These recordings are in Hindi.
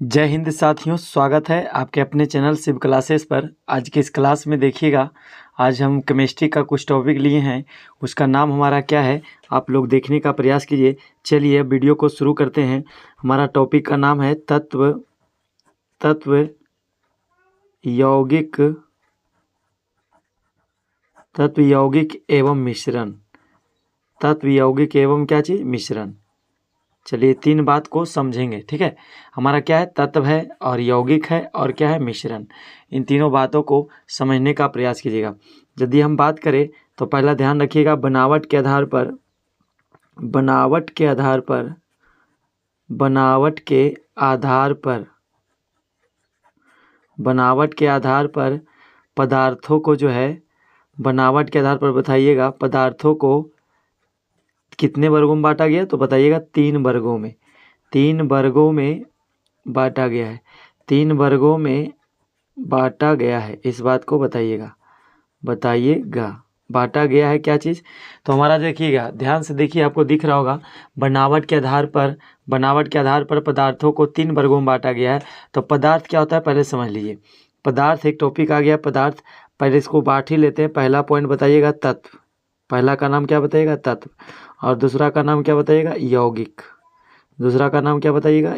जय हिंद साथियों, स्वागत है आपके अपने चैनल शिव क्लासेस पर। आज की इस क्लास में देखिएगा, आज हम केमिस्ट्री का कुछ टॉपिक लिए हैं। उसका नाम हमारा क्या है, आप लोग देखने का प्रयास कीजिए। चलिए अब वीडियो को शुरू करते हैं। हमारा टॉपिक का नाम है तत्व यौगिक एवं मिश्रण। तत्व यौगिक एवं क्या चीज़, मिश्रण। चलिए तीन बात को समझेंगे, ठीक है। हमारा क्या है, तत्व है और यौगिक है और क्या है, मिश्रण। इन तीनों बातों को समझने का प्रयास कीजिएगा। यदि हम बात करें तो पहला ध्यान रखिएगा, बनावट के आधार पर पदार्थों को जो है, बनावट के आधार पर बताइएगा पदार्थों को कितने वर्गों में बांटा गया, तो बताइएगा तीन वर्गों में बांटा गया है। तीन वर्गों में बांटा गया है, इस बात को बताइएगा बांटा गया है क्या चीज़। तो हमारा देखिएगा, ध्यान से देखिए, आपको दिख रहा होगा बनावट के आधार पर पदार्थों को तीन वर्गों में बांटा गया है। तो पदार्थ क्या होता है पहले समझ लीजिए। पदार्थ एक टॉपिक आ गया, पदार्थ पहले इसको बांट ही लेते हैं। पहला पॉइंट बताइएगा तत्व, पहला का नाम क्या बताइएगा, तत्व। और दूसरा का नाम क्या बताइएगा,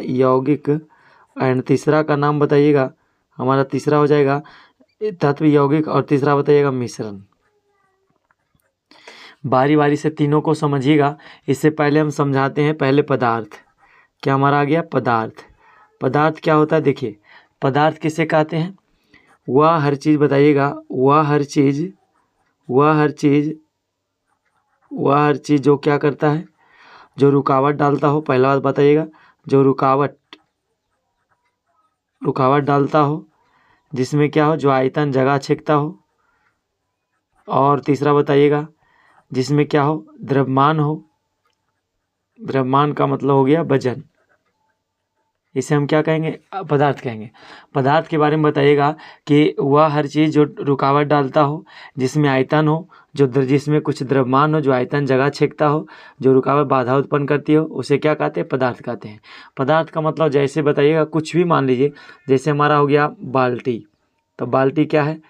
यौगिक। एंड तीसरा का नाम बताइएगा, हमारा तीसरा हो जाएगा तत्व यौगिक, और तीसरा बताइएगा मिश्रण। बारी बारी से तीनों को समझिएगा। इससे पहले हम समझाते हैं पहले पदार्थ। क्या हमारा आ गया, पदार्थ क्या होता है। देखिए पदार्थ किसे कहते हैं, वह हर चीज़ बताइएगा, वह हर चीज़ जो क्या करता है, जो रुकावट डालता हो। पहला बात बताइएगा, जो रुकावट डालता हो, जिसमें क्या हो, जो आयतन जगह छेदता हो। और तीसरा बताइएगा, जिसमें क्या हो, द्रव्यमान हो। द्रव्यमान का मतलब हो गया वजन। इसे हम क्या कहेंगे, पदार्थ कहेंगे। पदार्थ के बारे में बताइएगा कि वह हर चीज़ जो रुकावट डालता हो, जिसमें आयतन हो, जिसमें कुछ द्रव्यमान हो, जो आयतन जगह छेदता हो, जो रुकावट बाधा उत्पन्न करती हो, उसे क्या कहते हैं, पदार्थ कहते हैं। पदार्थ का मतलब जैसे बताइएगा, कुछ भी मान लीजिए, जैसे हमारा हो गया बाल्टी, तो बाल्टी क्या है,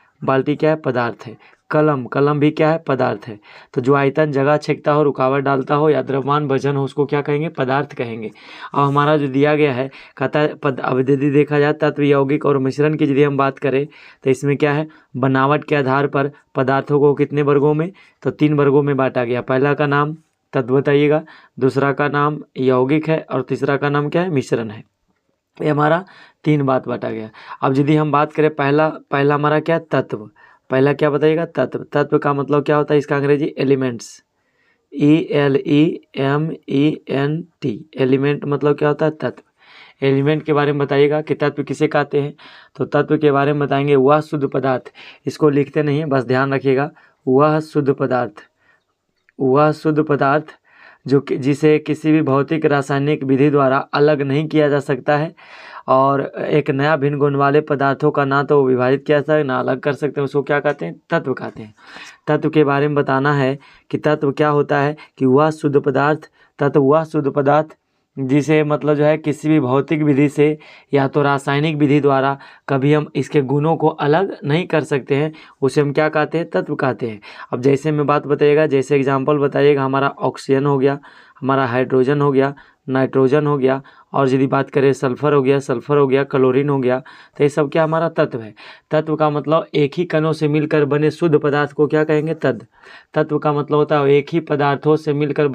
पदार्थ है। कलम भी क्या है, पदार्थ है। तो जो आयतन जगह छेदता हो, रुकावट डालता हो, या द्रव्यमान वजन हो, उसको क्या कहेंगे, पदार्थ कहेंगे। और हमारा जो दिया गया है, कहता है अब यदि देखा जाए तत्व यौगिक और मिश्रण की यदि हम बात करें, तो इसमें क्या है, बनावट के आधार पर पदार्थों को कितने वर्गों में, तो तीन वर्गों में बांटा गया। पहला का नाम तत्व बताइएगा, दूसरा का नाम यौगिक है, और तीसरा का नाम क्या है, मिश्रण है। ये हमारा तीन बात बांटा गया। अब यदि हम बात करें पहला हमारा क्या, तत्व। पहला क्या बताइएगा, तत्व का मतलब क्या होता है, इसका अंग्रेजी एलिमेंट्स, ELEMENT। एलिमेंट मतलब क्या होता है, तत्व। एलिमेंट के बारे में बताइएगा कि तत्व किसे कहते हैं। तो तत्व के बारे में बताएंगे, वह शुद्ध पदार्थ, इसको लिखते नहीं है, बस ध्यान रखिएगा, वह शुद्ध पदार्थ जिसे किसी भी भौतिक रासायनिक विधि द्वारा अलग नहीं किया जा सकता है, और एक नया भिन्न गुण वाले पदार्थों का ना तो विभाजित किया जा सकता है, ना अलग कर सकते हैं, उसको क्या कहते हैं, तत्व कहते हैं। तत्व के बारे में बताना है कि तत्व क्या होता है, कि वह शुद्ध पदार्थ जिसे मतलब जो है किसी भी भौतिक विधि से या तो रासायनिक विधि द्वारा कभी हम इसके गुणों को अलग नहीं कर सकते हैं, उसे हम क्या कहते हैं, तत्व कहते हैं। अब जैसे में बात बताइएगा, जैसे एग्जांपल बताइएगा, हमारा ऑक्सीजन हो गया, हमारा हाइड्रोजन हो गया, नाइट्रोजन हो गया, और यदि बात करें सल्फर हो गया, क्लोरीन हो गया, तो ये सब क्या हमारा तत्व है। तत्व का मतलब एक ही कणों से मिलकर बने शुद्ध पदार्थ को क्या कहेंगे, तत्व का मतलब होता है एक ही पदार्थों से मिलकर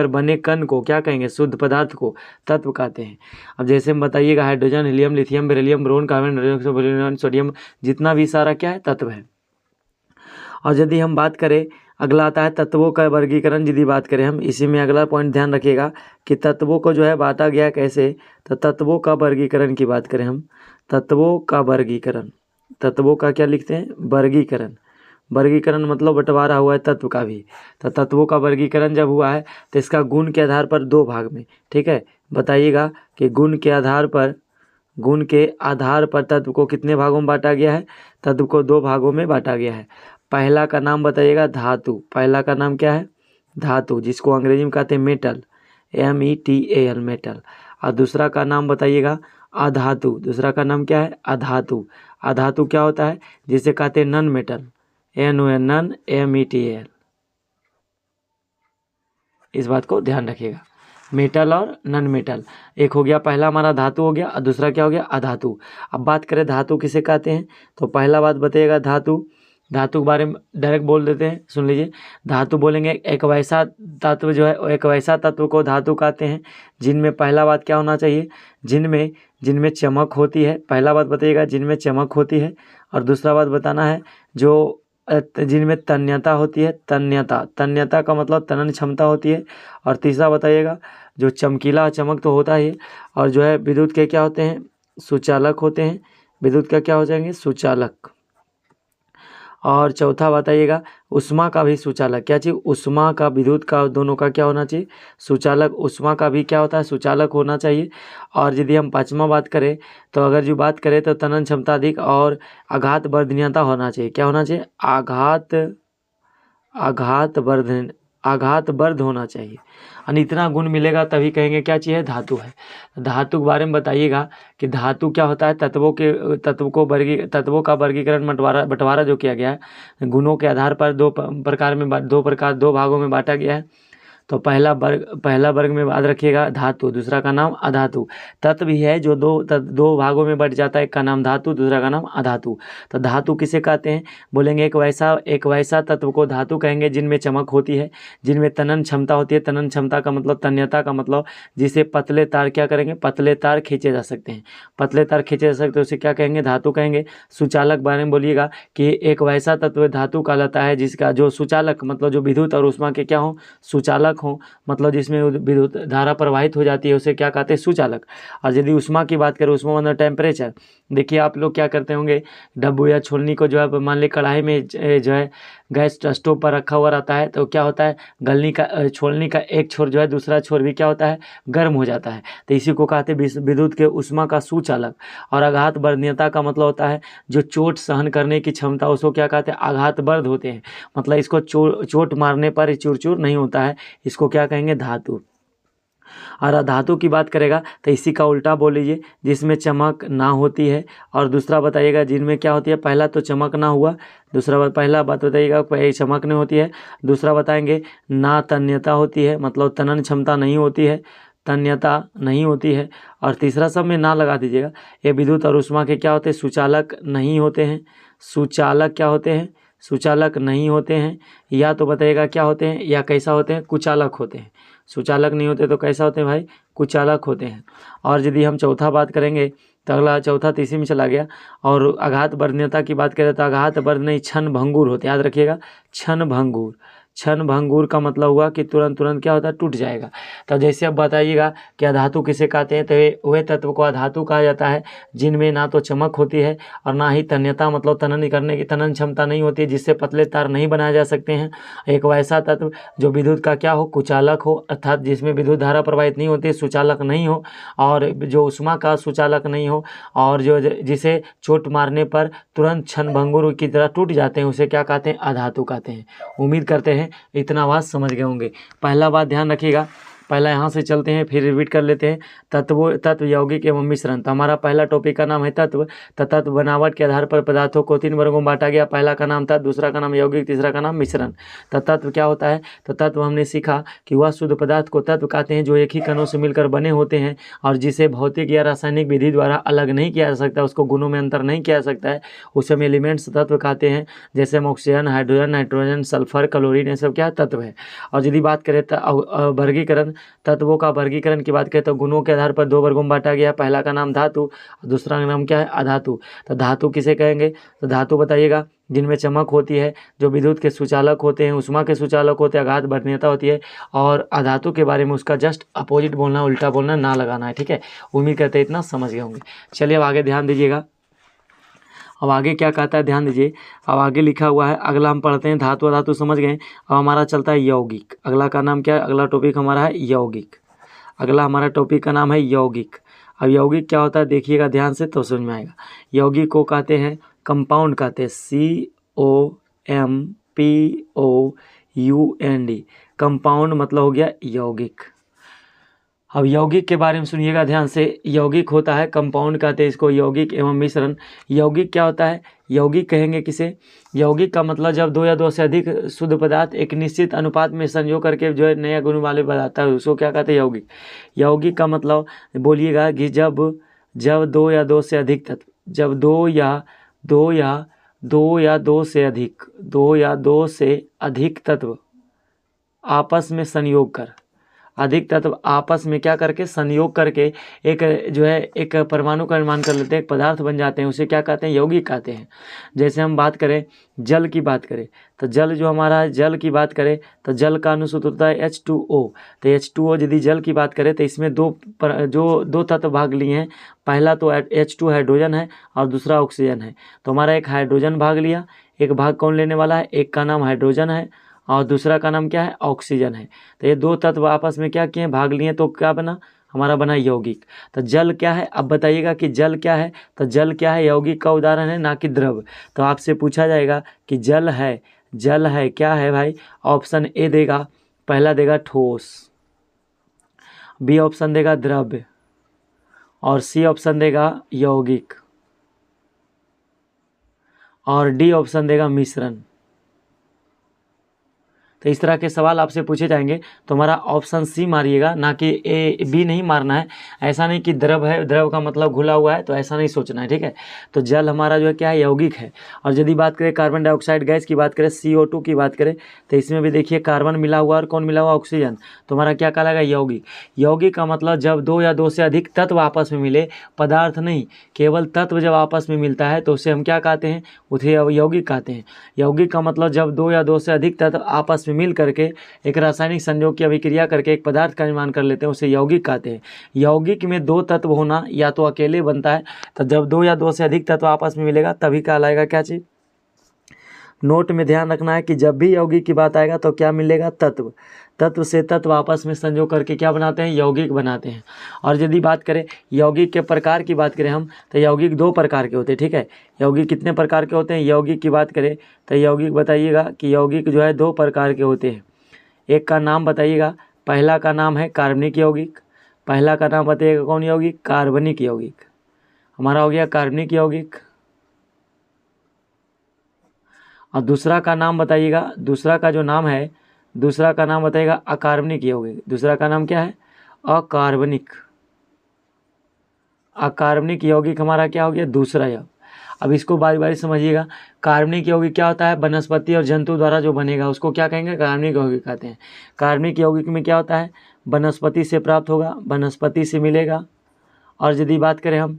बने कण को क्या कहेंगे, शुद्ध पदार्थ को तत्व कहते हैं। अब जैसे हम बताइएगा, hydrogen, helium, lithium, beryllium, boron, carbon dioxide, sodium, जितना भी सारा क्या है, तत्व है। और यदि हम बात करें, अगला आता है तत्वों का वर्गीकरण। यदि बात करें हम, इसी में अगला पॉइंट ध्यान रखिएगा कि तत्वों को जो है बांटा गया कैसे। तो तत्वों का वर्गीकरण की बात करें हम, तत्वों का क्या लिखते हैं, वर्गीकरण मतलब बंटवारा हुआ है तत्व का भी। तो तत्वों का वर्गीकरण जब हुआ है, तो इसका गुण के आधार पर दो भाग में, ठीक है, बताइएगा कि गुण के आधार पर तत्व को कितने भागों में बांटा गया है। तत्व को दो भागों में बांटा गया है। पहला का नाम बताइएगा धातु, पहला का नाम क्या है, धातु, जिसको अंग्रेजी में कहते हैं मेटल, METAL मेटल। और दूसरा का नाम बताइएगा अधातु। दूसरा का नाम क्या है? अधातु। अधातु क्या होता है? जिसे कहते हैं non metal, NON non METAL। इस बात को ध्यान रखिएगा, मेटल और नन मेटल। एक हो गया, पहला हमारा धातु हो गया और दूसरा क्या हो गया? अधातु। अब बात करें धातु किसे कहते हैं, तो पहला बात बताइएगा धातु। धातु के बारे में डायरेक्ट बोल देते हैं, सुन लीजिए। धातु बोलेंगे एक वैसा तत्व जो है, एक वैसा तत्व को धातु कहते हैं जिनमें पहला बात क्या होना चाहिए? जिनमें चमक होती है। पहला बात बताइएगा, जिनमें चमक होती है। और दूसरा बात बताना है जो जिनमें तन्यता होती है। तन्यता का मतलब तनन क्षमता होती है। और तीसरा बताइएगा जो चमकीला, चमक तो होता ही है। और जो है विद्युत के क्या होते हैं? सुचालक होते हैं। विद्युत का क्या हो जाएंगे? सुचालक। और चौथा बताइएगा उष्मा का भी सुचालक। क्या चाहिए? उष्मा का, विद्युत का, दोनों का क्या होना चाहिए? सुचालक। उष्मा का भी क्या होता है? सुचालक होना चाहिए। और यदि हम पाँचवा बात करें तो अगर जो बात करें तो तनन क्षमता अधिक और आघात वर्धनीयता होना चाहिए। क्या होना चाहिए? आघात वर्ध होना चाहिए। और इतना गुण मिलेगा तभी कहेंगे क्या चाहिए? धातु है। धातु के बारे में बताइएगा कि धातु क्या होता है? तत्वों का वर्गीकरण, बंटवारा जो किया गया है गुणों के आधार पर दो भागों में बांटा गया है। तो पहला वर्ग में याद रखिएगा धातु, दूसरा का नाम अधातु। तत्व भी है जो दो भागों में बट जाता है, एक का नाम धातु, दूसरा का नाम अधातु। तो धातु किसे कहते हैं? बोलेंगे एक वैसा तत्व को धातु कहेंगे जिनमें चमक होती है, जिनमें तनन क्षमता होती है। तनन क्षमता का मतलब, तन्यता का मतलब जिसे पतले तार क्या करेंगे? पतले तार खींचे जा सकते हैं। पतले तार खींचे जा सकते हैं, उसे क्या कहेंगे? धातु कहेंगे। सुचालक बारे में बोलिएगा कि एक वैसा तत्व धातु कहलाता है जिसका जो सुचालक मतलब जो विद्युत और उष्मा के क्या हो? सुचालक हो, मतलब जिसमें विद्युत धारा प्रवाहित हो जाती है उसे क्या कहते हैं? सुचालक। और यदि उष्मा की बात करें, उष्मा मतलब टेम्परेचर। देखिए आप लोग क्या करते होंगे, डब्बू या छोलनी को जो है मान ली कढ़ाई में जो है गैस स्टोव पर रखा हुआ रहता है, तो क्या होता है? छोलनी का एक छोर जो है दूसरा छोर भी क्या होता है? गर्म हो जाता है। तो इसी को कहते हैं विद्युत के उष्मा का सुचालक। और आघात वर्धनीयता का मतलब होता है जो चोट सहन करने की क्षमता, उसको क्या कहते हैं? आघात वर्ध होते हैं। मतलब इसको चोट मारने पर चूर चूर नहीं होता है, इसको क्या कहेंगे? धातु। और अधातु की बात करेगा तो इसी का उल्टा बोल लीजिए, जिसमें चमक ना होती है। और दूसरा बताइएगा जिनमें क्या होती है? पहला तो चमक ना हुआ, पहला बात बताइएगा पहले चमक नहीं होती है। दूसरा बताएंगे ना तन्यता होती है, मतलब तनन क्षमता नहीं होती है, तन्यता नहीं होती है। और तीसरा सब में ना लगा दीजिएगा। ये विद्युत और उष्मा के क्या होते हैं? सुचालक नहीं होते हैं। सुचालक क्या होते हैं? सुचालक नहीं होते हैं। या तो बताइएगा क्या होते हैं, या कैसा होते हैं? कुचालक होते हैं। सुचालक नहीं होते तो कैसा होते हैं भाई? कुचालक होते हैं। और यदि हम चौथा बात करेंगे तो अगला चौथा तीसरी में चला गया। और आघात वर्धनीयता की बात करें तो आघात वर्ध नहीं, क्षण भंगुर होते, याद रखिएगा। क्षण भंगुर। क्षण भंगुर का मतलब हुआ कि तुरंत क्या होता है? टूट जाएगा। तो जैसे अब बताइएगा कि अधातु किसे कहते हैं, तो वह तत्व को अधातु कहा जाता है जिनमें ना तो चमक होती है और ना ही तन्यता मतलब तनन क्षमता नहीं होती है, जिससे पतले तार नहीं बनाए जा सकते हैं। एक वैसा तत्व जो विद्युत का क्या हो? कुचालक हो, अर्थात जिसमें विद्युत धारा प्रवाहित नहीं होती, सुचालक नहीं हो। और जो उष्मा का सुचालक नहीं हो, और जो जिसे चोट मारने पर तुरंत क्षण भंगुर की तरह टूट जाते हैं, उसे क्या कहते हैं? अधातु कहते हैं। उम्मीद करते हैं इतना बात समझ गए होंगे। पहला बात ध्यान रखिएगा, पहला यहाँ से चलते हैं फिर रिपीट कर लेते हैं। तत्व यौगिक एवं मिश्रण। तो हमारा पहला टॉपिक का नाम है तत्व। तत्व बनावट के आधार पर पदार्थों को 3 वर्गों में बांटा गया। पहला का नाम तत्व, दूसरा का नाम यौगिक, तीसरा का नाम मिश्रण। तो तत्व क्या होता है? तो तत्व हमने सीखा कि वह शुद्ध पदार्थ को तत्व कहते हैं जो एक ही कणों से मिलकर बने होते हैं और जिसे भौतिक या रासायनिक विधि द्वारा अलग नहीं किया जा सकता, उसको गुणों में अंतर नहीं किया जा सकता है, उसे हम एलिमेंट्स तत्व कहते हैं। जैसे हम oxygen, hydrogen, nitrogen, sulphur, chlorine, ये सब क्या तत्व है। और यदि बात करें तो वर्गीकरण, तत्वों का वर्गीकरण की बात करें तो गुणों के आधार पर 2 वर्गों में बांटा गया। पहला का नाम धातु, दूसरा का नाम क्या है? अधातु। तो धातु किसे कहेंगे? तो धातु बताइएगा जिनमें चमक होती है, जो विद्युत के सुचालक होते हैं, उष्मा के सुचालक होते हैं, आघात वर्धनीयता होती है। और अधातु के बारे में उसका जस्ट अपोजिट बोलना, उल्टा बोलना, ना लगाना है, ठीक है। उम्मीद करते हैं इतना समझ गए होंगे। चलिए अब आगे ध्यान दीजिएगा। अब आगे क्या कहता है ध्यान दीजिए। अब आगे लिखा हुआ है, अगला हम पढ़ते हैं। धातु अधातु समझ गए। अब हमारा चलता है यौगिक। अगला का नाम क्या है? अगला टॉपिक हमारा है यौगिक। अगला हमारा टॉपिक का नाम है यौगिक। अब यौगिक क्या होता है देखिएगा ध्यान से तो समझ में आएगा। यौगिक को कहते हैं कंपाउंड, कहते हैं COMPOUND। कंपाउंड मतलब हो गया यौगिक। अब यौगिक के बारे में सुनिएगा ध्यान से। यौगिक होता है, कंपाउंड कहते हैं इसको, यौगिक एवं मिश्रण। यौगिक क्या होता है? यौगिक कहेंगे किसे? यौगिक का मतलब जब दो या दो से अधिक शुद्ध पदार्थ एक निश्चित अनुपात में संयोग करके जो है नया गुण वाले बनाता है, उसको क्या कहते हैं? यौगिक। यौगिक का मतलब बोलिएगा कि जब दो या दो से अधिक तत्व, जब दो या दो से अधिक तत्व आपस में संयोग कर, अधिक तत्व आपस में क्या करके संयोग करके एक जो है एक परमाणु का निर्माण कर लेते हैं, एक पदार्थ बन जाते हैं, उसे क्या कहते हैं? यौगिक कहते हैं। जैसे हम बात करें जल की बात करें तो जल जो हमारा है, जल की बात करें तो जल का अनुसूत्र होता है H2O। तो H2O यदि जल की बात करें तो इसमें दो तत्व भाग लिए हैं। पहला तो H2 हाइड्रोजन है और दूसरा ऑक्सीजन है। तो हमारा एक हाइड्रोजन भाग लिया, एक भाग कौन लेने वाला है? एक का नाम हाइड्रोजन है और दूसरा का नाम क्या है? ऑक्सीजन है। तो ये दो तत्व आपस में क्या किए? भाग लिए, तो क्या बना? हमारा बना यौगिक। तो जल क्या है? अब बताइएगा कि जल क्या है? तो जल क्या है? यौगिक का उदाहरण है, ना कि द्रव। तो आपसे पूछा जाएगा कि जल है क्या है भाई? ऑप्शन ए देगा, पहला देगा ठोस, बी ऑप्शन देगा द्रव्य और सी ऑप्शन देगा यौगिक और डी ऑप्शन देगा मिश्रण। तो इस तरह के सवाल आपसे पूछे जाएंगे तो हमारा ऑप्शन सी मारिएगा, ना कि ए बी नहीं मारना है। ऐसा नहीं कि द्रव है, द्रव का मतलब घुला हुआ है, तो ऐसा नहीं सोचना है, ठीक है। तो जल हमारा जो है क्या है? यौगिक है। और यदि बात करें कार्बन डाइऑक्साइड गैस की बात करें, CO2 की बात करें, तो इसमें भी देखिए कार्बन मिला हुआ और कौन मिला हुआ? ऑक्सीजन। तो हमारा क्या कहलाएगा? यौगिक। यौगिक का मतलब जब दो या दो से अधिक तत्व आपस में मिले, पदार्थ नहीं, केवल तत्व जब आपस में मिलता है तो उसे हम क्या कहते हैं? उसे यौगिक कहते हैं। यौगिक का मतलब जब दो या दो से अधिक तत्व आपस में मिल करके एक रासायनिक संयोग की अभिक्रिया करके एक पदार्थ का निर्माण कर लेते हैं, उसे यौगिक कहते हैं। यौगिक में दो तत्व होना या तो अकेले बनता है, तो जब दो या दो से अधिक तत्व आपस में मिलेगा तभी कहलाएगा क्या चीज? नोट में ध्यान रखना है कि जब भी यौगिक की बात आएगा तो क्या मिलेगा? तत्व। तत्व से तत्व आपस में संयोग करके क्या बनाते हैं? यौगिक बनाते हैं। और यदि बात करें यौगिक के प्रकार की बात करें हम, तो यौगिक दो प्रकार के होते हैं, ठीक है। यौगिक कितने प्रकार के होते हैं? यौगिक की बात करें तो यौगिक बताइएगा कि यौगिक जो है दो प्रकार के होते हैं। एक का नाम बताइएगा, पहला का नाम है कार्बनिक यौगिक। पहला का नाम बताइएगा कौन यौगिक? कार्बनिक यौगिक। हमारा हो गया कार्बनिक यौगिक। और दूसरा का नाम बताइएगा, दूसरा का जो नाम है, दूसरा का नाम बताइएगा अकार्बनिक यौगिक। दूसरा का नाम क्या है? अकार्बनिक। अकार्बनिक यौगिक हमारा क्या हो गया? दूसरा यौगिक। अब इसको बारी बारी समझिएगा। कार्बनिक यौगिक क्या होता है? वनस्पति और जंतु द्वारा जो बनेगा उसको क्या कहेंगे? कार्बनिक यौगिक कहते हैं। कार्बनिक यौगिक में क्या होता है? वनस्पति से प्राप्त होगा, वनस्पति से मिलेगा। और यदि बात करें हम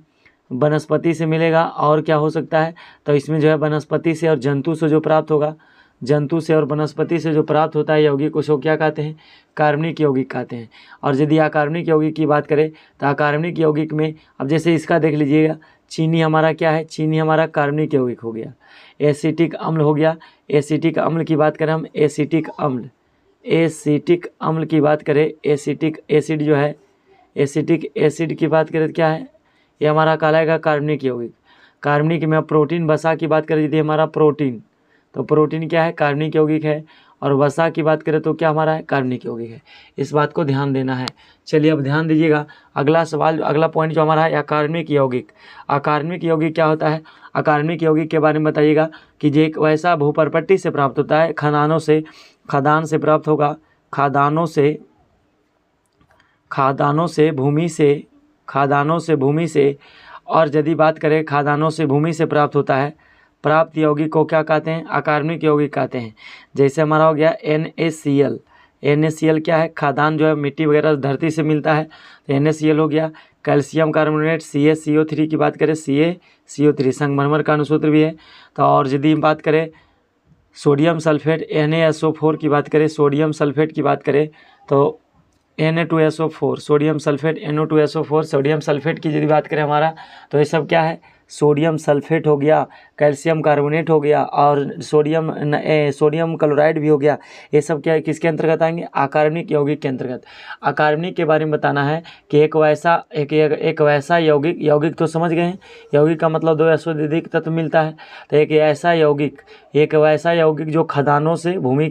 वनस्पति से मिलेगा और क्या हो सकता है, तो इसमें जो है वनस्पति से और जंतु से जो प्राप्त होगा, जंतु से और वनस्पति से जो प्राप्त होता है यौगिक, उसको क्या कहते हैं? कार्बनिक यौगिक कहते हैं। और यदि अकार्बनिक यौगिक की बात करें तो अकार्बनिक यौगिक में अब जैसे इसका देख लीजिएगा, चीनी हमारा क्या है? चीनी हमारा कार्बनिक यौगिक हो गया। एसिटिक अम्ल हो गया। एसिटिक अम्ल की बात करें हम, एसिटिक अम्ल, एसिटिक अम्ल की बात करें, एसिटिक एसिड जो है, एसिटिक एसिड की बात करें तो क्या है? ये हमारा कहलाएगा कार्बनिक यौगिक। कार्बनिक में प्रोटीन, वसा की बात करें यदि हमारा प्रोटीन, तो प्रोटीन क्या है? कार्बनिक यौगिक है। और वसा की बात करें तो क्या हमारा है? कार्बनिक यौगिक है। इस बात को ध्यान देना है। चलिए अब ध्यान दीजिएगा, अगला सवाल, अगला पॉइंट जो हमारा है अकार्बनिक यौगिक। अकार्बनिक यौगिक क्या होता है? अकार्बनिक यौगिक के बारे में बताइएगा कि जो एक वैसा भूपर्पट्टी से प्राप्त होता है, खदानों से, खदान से प्राप्त होगा, खदानों से भूमि से। और यदि बात करें खादानों से भूमि से प्राप्त होता है, प्राप्त यौगिक को क्या कहते हैं? अकार्बनिक यौगिक कहते हैं। जैसे हमारा हो गया NaCl। NaCl क्या है? खादान जो है मिट्टी वगैरह धरती से मिलता है, तो NaCl हो गया। कैल्शियम कार्बोनेट CaCO3 की बात करें, CaCO3 संगमरमर का अनुसूत्र भी है। तो और यदि बात करें सोडियम सल्फेट NaSO4 की बात करें, सोडियम सल्फेट की बात करें तो Na2SO4, sodium sulphate NO2SO4, sodium sulphate की यदि बात करें हमारा, तो ये सब क्या है? सोडियम सल्फेट हो गया। कैल्शियम कार्बोनेट हो गया और सोडियम क्लोराइड भी हो गया। ये सब क्या है, किसके अंतर्गत आएंगे, अकार्बनिक यौगिक के अंतर्गत। अकार्बनिक के बारे में बताना है कि एक वैसा यौगिक तो समझ गए हैं, यौगिक का मतलब दो या उससे अधिक तत्व मिलता है। तो एक वैसा यौगिक जो खदानों से भूमि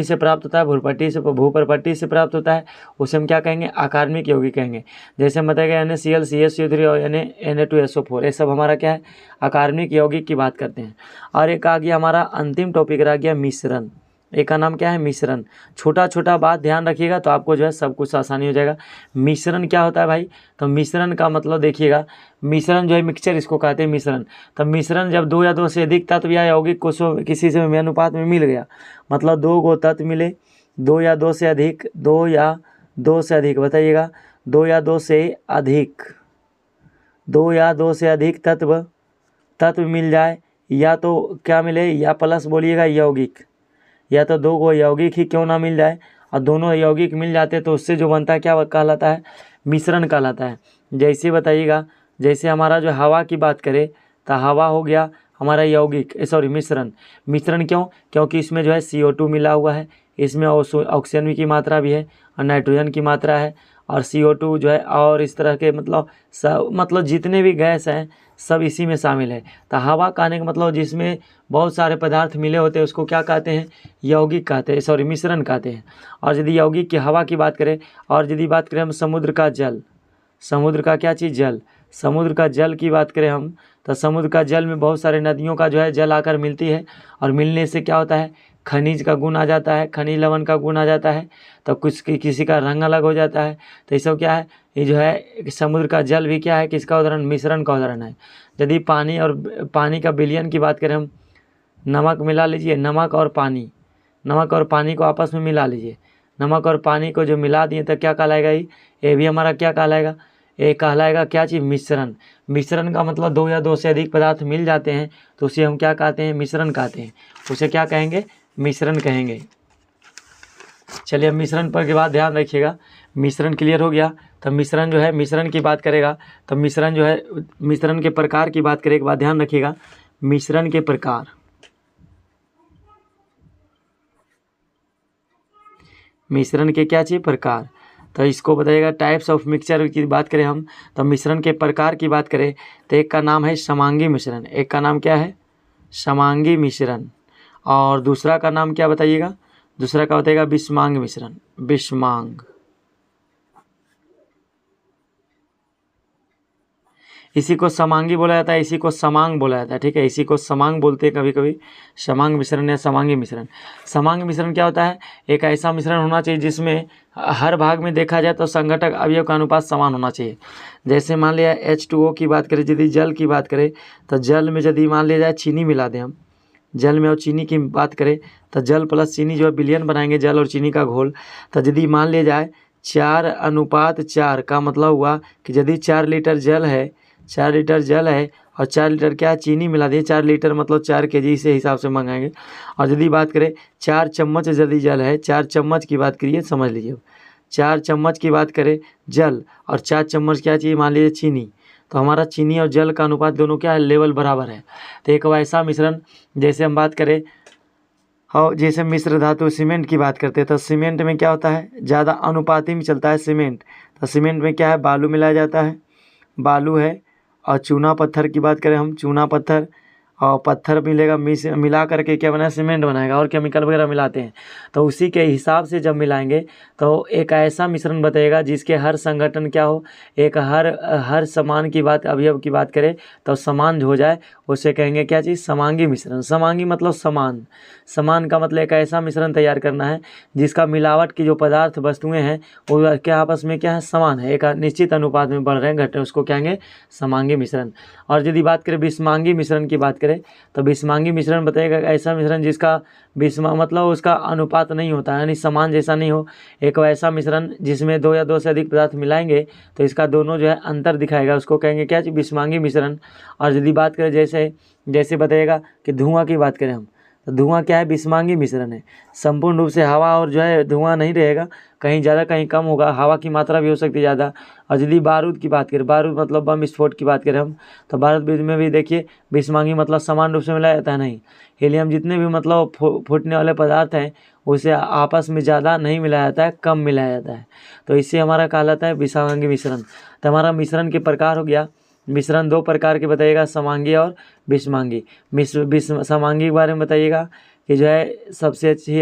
से प्राप्त होता है, भूप्रपट्टी से प्राप्त होता है, उसे हम क्या कहेंगे, अकार्बनिक यौगिक कहेंगे। जैसे हम बताएंगे NaCl, CH3 और Na2SO4, ये सब हमारा क्या है, अकार्बनिक यौगिक की बात करते हैं। और एक आ गया हमारा अंतिम टॉपिक रह गया मिश्रण। एक का नाम क्या है, मिश्रण। छोटा छोटा बात ध्यान रखिएगा तो आपको जो है सब कुछ आसानी हो जाएगा। मिश्रण क्या होता है भाई, तो मिश्रण का मतलब देखिएगा, मिश्रण जो है मिक्सचर इसको कहते हैं मिश्रण। तो मिश्रण जब दो या दो से अधिक तत्व या यौगिक को किसी से अनुपात में मिल गया, मतलब दो गो तत्व मिले, दो या दो से अधिक बताइएगा, दो या दो से अधिक तत्व मिल जाए, या तो क्या मिले, या प्लस बोलिएगा यौगिक, या तो दो गो यौगिक ही क्यों ना मिल जाए, और दोनों यौगिक मिल जाते तो उससे जो बनता है क्या कहलाता है, मिश्रण कहलाता है। जैसे बताइएगा, जैसे हमारा जो हवा की बात करें तो हवा हो गया हमारा मिश्रण क्योंकि इसमें जो है CO2 मिला हुआ है, इसमें ऑक्सीजन की मात्रा भी है और नाइट्रोजन की मात्रा है, और CO2 जो है, और इस तरह के मतलब जितने भी गैस हैं सब इसी में शामिल है। तो हवा कहने का मतलब जिसमें बहुत सारे पदार्थ मिले होते हैं उसको क्या कहते हैं, यौगिक कहते हैं, मिश्रण कहते हैं। और यदि यौगिक की हवा की बात करें, और यदि बात करें हम समुद्र का क्या चीज़, जल, समुद्र का जल की बात करें हम, तो समुद्र का जल में बहुत सारे नदियों का जो है जल आकर मिलती है, और मिलने से क्या होता है, खनिज का गुण आ जाता है, खनिज लवण का गुण आ जाता है, तो किसी का रंग अलग हो जाता है। तो ये सब क्या है, ये जो है समुद्र का जल भी क्या है, किसका उदाहरण, मिश्रण का उदाहरण है। यदि पानी का विलयन की बात करें हम, नमक मिला लीजिए, नमक और पानी को आपस में मिला लीजिए, नमक और पानी को जो मिला दिए तो क्या कहलाएगा, ये भी हमारा क्या कहलाएगा, ये कहलाएगा क्या चीज़, मिश्रण। मिश्रण का मतलब दो या दो से अधिक पदार्थ मिल जाते हैं तो उसे हम क्या कहते हैं, मिश्रण कहते हैं, उसे क्या कहेंगे, मिश्रण कहेंगे। चलिए अब मिश्रण पर के बाद ध्यान रखिएगा, मिश्रण क्लियर हो गया। तो मिश्रण जो है, मिश्रण की बात करेगा तो मिश्रण जो है, मिश्रण के प्रकार की बात करें, एक बात ध्यान रखिएगा, मिश्रण के प्रकार, मिश्रण के क्या चाहिए, प्रकार। तो इसको बताइएगा, टाइप्स ऑफ मिक्सचर की बात करें हम, तो मिश्रण के प्रकार की बात करें तो एक का नाम है समांगी मिश्रण, एक का नाम क्या है, समांगी मिश्रण, और दूसरा का नाम क्या बताइएगा, दूसरा का बताइएगा विषमांग मिश्रण, विषमांग। इसी को समांगी बोला जाता है, इसी को समांग बोला जाता है, ठीक है, इसी को समांग बोलते हैं कभी कभी, समांग मिश्रण या समांगी मिश्रण। समांग मिश्रण क्या होता है, एक ऐसा मिश्रण होना चाहिए जिसमें हर भाग में देखा जाए तो संघटक अवयव का अनुपात समान होना चाहिए। जैसे मान लिया H2O की बात करें, यदि जल की बात करें तो जल में यदि मान लिया जाए चीनी मिला दें हम, जल में और चीनी की बात करें तो जल प्लस चीनी जो है विलयन बनाएंगे, जल और चीनी का घोल। तो यदि मान लिया जाए 4:4 का मतलब हुआ कि यदि 4 लीटर जल है, 4 लीटर जल है और 4 लीटर क्या चीनी मिला दिए, 4 लीटर मतलब 4 kg से हिसाब से मंगाएंगे। और यदि बात करें 4 चम्मच यदि जल है, 4 चम्मच की बात करिए, समझ लीजिए 4 चम्मच की बात करें जल और 4 चम्मच क्या चाहिए, मान लीजिए चीनी, तो हमारा चीनी और जल का अनुपात दोनों क्या है, लेवल बराबर है। तो एक वैसा मिश्रण, जैसे हम बात करें और जैसे मिश्र धातु सीमेंट की बात करते हैं तो सीमेंट में क्या होता है, ज़्यादा अनुपाती में चलता है सीमेंट। तो सीमेंट में क्या है, बालू मिलाया जाता है, बालू है, और चूना पत्थर की बात करें हम, चूना पत्थर और पत्थर मिलेगा, मिला करके क्या बनाए, सीमेंट बनाएगा, और केमिकल वगैरह मिलाते हैं। तो उसी के हिसाब से जब मिलाएंगे तो एक ऐसा मिश्रण बताइएगा जिसके हर संगठन क्या हो, एक हर समान की बात, अवयव की बात करें तो समान हो जाए, उसे कहेंगे क्या चीज़, समांगी मिश्रण। समांगी मतलब समान का मतलब एक ऐसा मिश्रण तैयार करना है जिसका मिलावट की जो पदार्थ वस्तुएं हैं वो क्या आपस में क्या है, समान है, एक निश्चित अनुपात में बढ़ रहे हैं, घट रहे हैं, उसको कहेंगे समांगी मिश्रण। और यदि बात करें विषमांगी मिश्रण की बात करें तो विषमांगी मिश्रण बताइएगा ऐसा मिश्रण जिसका मतलब उसका अनुपात नहीं होता है, यानी समान जैसा नहीं हो, एक वैसा मिश्रण जिसमें दो या दो से अधिक पदार्थ मिलाएंगे तो इसका दोनों जो है अंतर दिखाएगा, उसको कहेंगे क्या, विषमांगी मिश्रण। और यदि बात करें जैसे बताइएगा कि धुआं की बात करें हम, तो धुआं क्या है, विषमांगी मिश्रण है। संपूर्ण रूप से हवा और जो है धुआं नहीं रहेगा, कहीं ज़्यादा कहीं कम होगा, हवा की मात्रा भी हो सकती है ज़्यादा। और यदि बारूद की बात करें, बारूद मतलब बम विस्फोट की बात करें हम, तो बारूद में भी देखिए विषमांगी मतलब समान रूप से मिलाया जाता है नहीं। हीलियम जितने भी मतलब फूटने वाले पदार्थ हैं उसे आपस में ज़्यादा नहीं मिलाया जाता है, कम मिलाया जाता है, तो इससे हमारा कहलाता है विषमांगी मिश्रण। तो हमारा मिश्रण के प्रकार हो गया, मिश्रण 2 प्रकार के बताइएगा, समांगी और विषमांगी। समांगी के बारे में बताइएगा कि जो है सबसे अच्छी